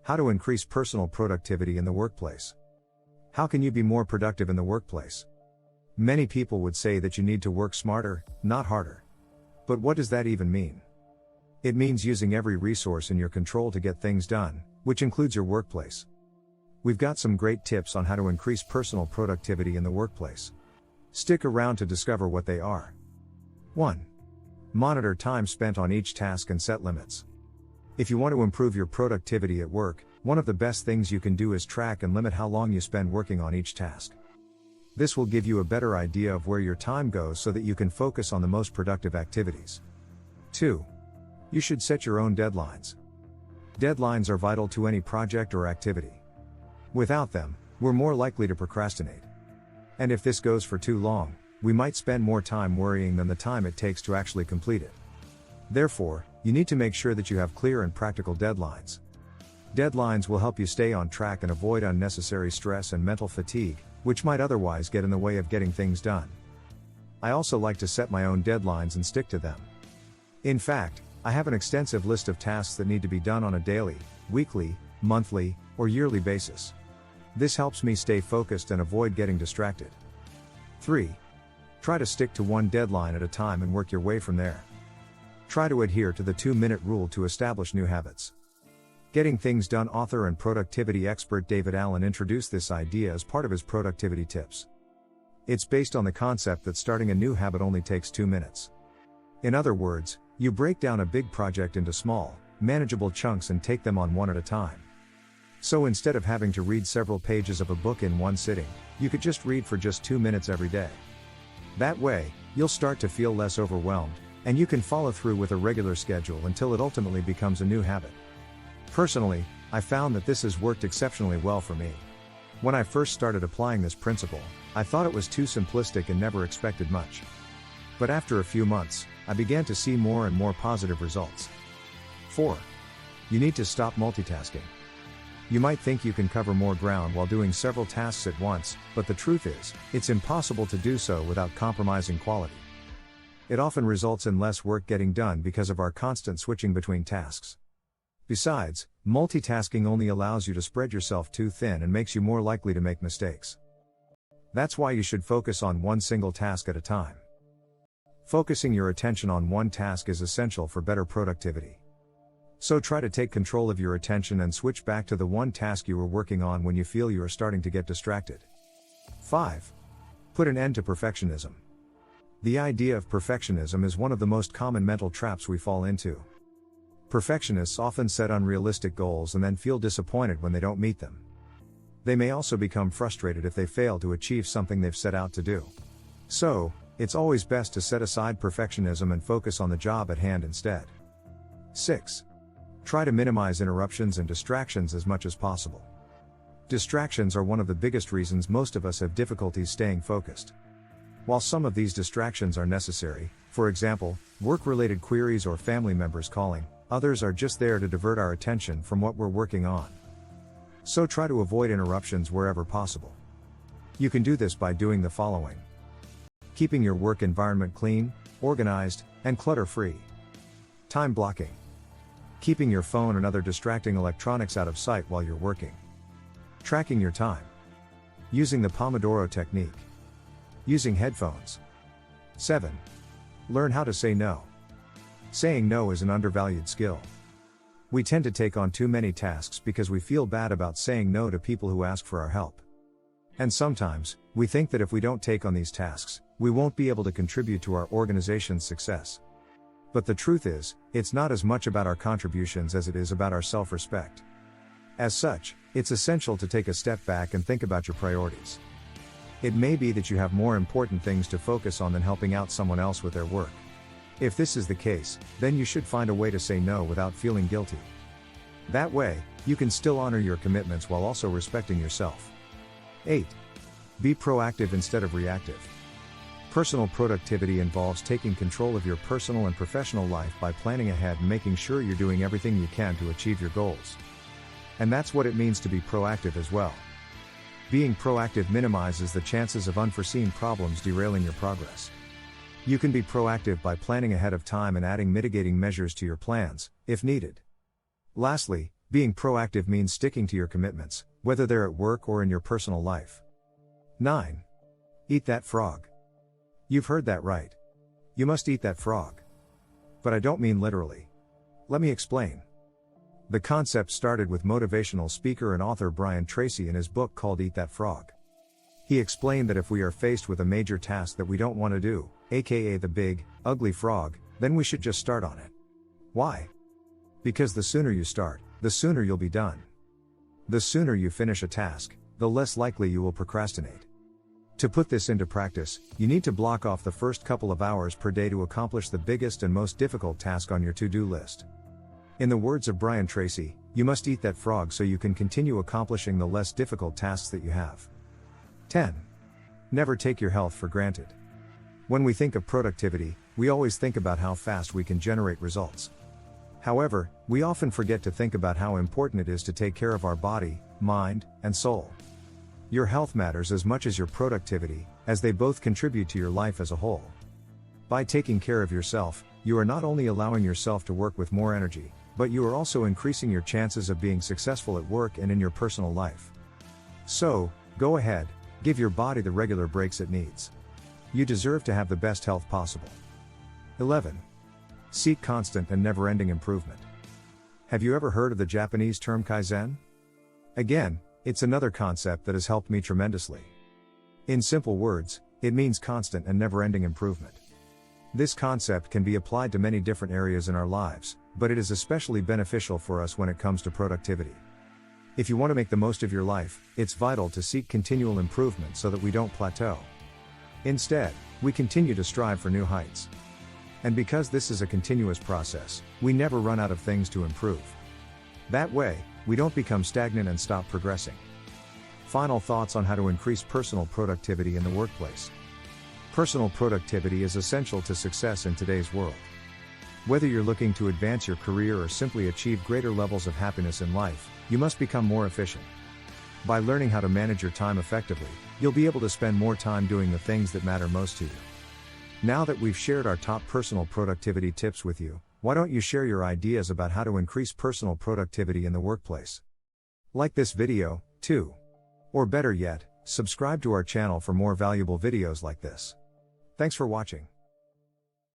How to increase personal productivity in the workplace. How can you be more productive in the workplace? Many people would say that you need to work smarter, not harder. But what does that even mean? It means using every resource in your control to get things done, which includes your workplace. We've got some great tips on how to increase personal productivity in the workplace. Stick around to discover what they are. 1. Monitor time spent on each task and set limits. If you want to improve your productivity at work, one of the best things you can do is track and limit how long you spend working on each task. This will give you a better idea of where your time goes so that you can focus on the most productive activities. 2. You should set your own deadlines. Deadlines are vital to any project or activity. Without them, we're more likely to procrastinate. And if this goes for too long, we might spend more time worrying than the time it takes to actually complete it. Therefore, you need to make sure that you have clear and practical deadlines. Deadlines will help you stay on track and avoid unnecessary stress and mental fatigue, which might otherwise get in the way of getting things done. I also like to set my own deadlines and stick to them. In fact, I have an extensive list of tasks that need to be done on a daily, weekly, monthly, or yearly basis. This helps me stay focused and avoid getting distracted. 3. Try to stick to one deadline at a time and work your way from there. Try to adhere to the 2-minute rule to establish new habits. Getting Things Done author and productivity expert David Allen introduced this idea as part of his productivity tips. It's based on the concept that starting a new habit only takes 2 minutes. In other words, you break down a big project into small, manageable chunks and take them on one at a time. So instead of having to read several pages of a book in one sitting, you could just read for just 2 minutes every day. That way, you'll start to feel less overwhelmed, and you can follow through with a regular schedule until it ultimately becomes a new habit. Personally, I found that this has worked exceptionally well for me. When I first started applying this principle, I thought it was too simplistic and never expected much. But after a few months, I began to see more and more positive results. 4. You need to stop multitasking. You might think you can cover more ground while doing several tasks at once, but the truth is, it's impossible to do so without compromising quality. It often results in less work getting done because of our constant switching between tasks. Besides, multitasking only allows you to spread yourself too thin and makes you more likely to make mistakes. That's why you should focus on one single task at a time. Focusing your attention on one task is essential for better productivity. So try to take control of your attention and switch back to the one task you were working on when you feel you are starting to get distracted. 5. Put an end to perfectionism. The idea of perfectionism is one of the most common mental traps we fall into. Perfectionists often set unrealistic goals and then feel disappointed when they don't meet them. They may also become frustrated if they fail to achieve something they've set out to do. So, it's always best to set aside perfectionism and focus on the job at hand instead. 6. Try to minimize interruptions and distractions as much as possible. Distractions are one of the biggest reasons most of us have difficulties staying focused. While some of these distractions are necessary, for example, work-related queries or family members calling, others are just there to divert our attention from what we're working on. So try to avoid interruptions wherever possible. You can do this by doing the following. Keeping your work environment clean, organized, and clutter-free. Time blocking. Keeping your phone and other distracting electronics out of sight while you're working. Tracking your time. Using the Pomodoro technique. Using headphones. 7. Learn how to say no. Saying no is an undervalued skill. We tend to take on too many tasks because we feel bad about saying no to people who ask for our help. And sometimes, we think that if we don't take on these tasks, we won't be able to contribute to our organization's success. But the truth is, it's not as much about our contributions as it is about our self-respect. As such, it's essential to take a step back and think about your priorities. It may be that you have more important things to focus on than helping out someone else with their work. If this is the case, then you should find a way to say no without feeling guilty. That way, you can still honor your commitments while also respecting yourself. 8. Be proactive instead of reactive. Personal productivity involves taking control of your personal and professional life by planning ahead and making sure you're doing everything you can to achieve your goals. And that's what it means to be proactive as well. Being proactive minimizes the chances of unforeseen problems derailing your progress. You can be proactive by planning ahead of time and adding mitigating measures to your plans, if needed. Lastly, Being proactive means sticking to your commitments, whether they're at work or in your personal life. 9. Eat that frog. You've heard that right. You must eat that frog. But I don't mean literally. Let me explain. The concept started with motivational speaker and author Brian Tracy in his book called Eat That Frog. He explained that if we are faced with a major task that we don't want to do, aka the big, ugly frog, then we should just start on it. Why? Because the sooner you start, the sooner you'll be done. The sooner you finish a task, the less likely you will procrastinate. To put this into practice, you need to block off the first couple of hours per day to accomplish the biggest and most difficult task on your to-do list. In the words of Brian Tracy, you must eat that frog so you can continue accomplishing the less difficult tasks that you have. 10. Never take your health for granted. When we think of productivity, we always think about how fast we can generate results. However, we often forget to think about how important it is to take care of our body, mind, and soul. Your health matters as much as your productivity, as they both contribute to your life as a whole. By taking care of yourself, you are not only allowing yourself to work with more energy, but you are also increasing your chances of being successful at work and in your personal life. So, go ahead, give your body the regular breaks it needs. You deserve to have the best health possible. 11. Seek constant and never-ending improvement. Have you ever heard of the Japanese term Kaizen? Again, it's another concept that has helped me tremendously. In simple words, it means constant and never-ending improvement. This concept can be applied to many different areas in our lives, but it is especially beneficial for us when it comes to productivity. If you want to make the most of your life, it's vital to seek continual improvement so that we don't plateau. Instead, we continue to strive for new heights. And because this is a continuous process, we never run out of things to improve. That way, we don't become stagnant and stop progressing. Final thoughts on how to increase personal productivity in the workplace. Personal productivity is essential to success in today's world. Whether you're looking to advance your career or simply achieve greater levels of happiness in life, you must become more efficient. By learning how to manage your time effectively, you'll be able to spend more time doing the things that matter most to you. Now that we've shared our top personal productivity tips with you, why don't you share your ideas about how to increase personal productivity in the workplace? Like this video, too. Or better yet, subscribe to our channel for more valuable videos like this. Thanks for watching.